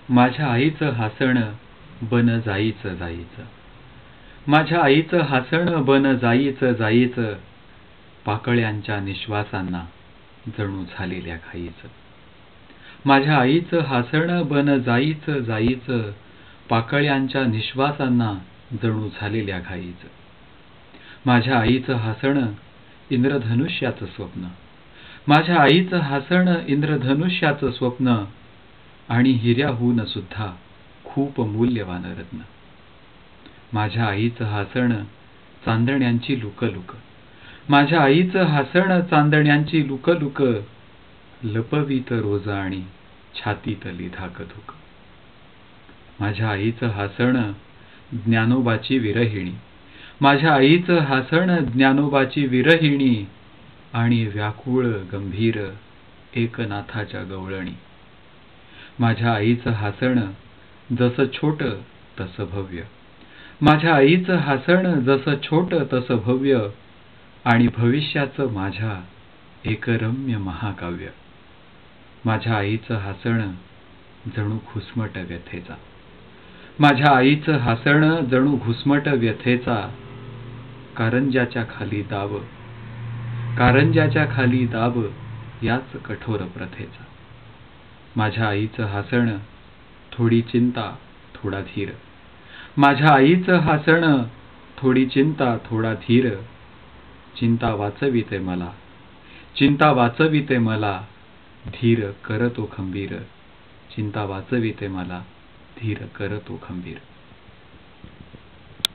माझ्या आईचं हसणं बन जाईचं जाईचं. माझ्या आईचं हसणं बन जाईचं जाईचं. पाकळ्यांच्या निश्वासांना जणू झालेल्या घाईचं. माझ्या आईचं हसणं बन जाईचं जाईचं. पाकळ्यांच्या निश्वासांना जणू झालेल्या घाईचं. माझ्या आईचं हसणं इंद्रधनुष्याचं स्वप्न. माझ्या आईचं हसणं इंद्रधनुष्याचं स्वप्न. आणि हिऱ्याहून सुद्धा खूप मूल्यवान रत्न. माझ्या आईचं हसणं चांदण्यांची लुकलुक. माझ्या आईचं हसणं चांदण्यांची लुकलुक. लपवीत रोज आणि छातीतली धाकधूक. माझ्या आईचं हसणं ज्ञानोबाची विरहिणी. माझ्या आईचं हसणं ज्ञानोबाची विरहिणी. आणि व्याकुळ गंभीर एकनाथाच्या गवळणी. माझ्या आईचं हसणं जसं छोटं तसं भव्य. माझ्या आईचं हसणं जसं छोटं तसं भव्य. आणि भविष्याचं माझ्या एक रम्य महाकाव्य. माझ्या आईचं हसणं जणू घुसमट व्यथेचा. माझ्या आईचं हसणं जणू घुसमट व्यथेचा. कारंज्याच्या खाली दाब. कारंज्याच्या खाली दाब याच कठोर प्रथेचा. माझ्या आईचं हसणं थोडी चिंता थोडा धीर. माझ्या आईचं हसणं थोडी चिंता थोडा धीर. चिंता वाचविते मला. चिंता वाचविते मला. धीर करतो खंबीर. चिंता वाचविते मला. धीर करतो खंबीर.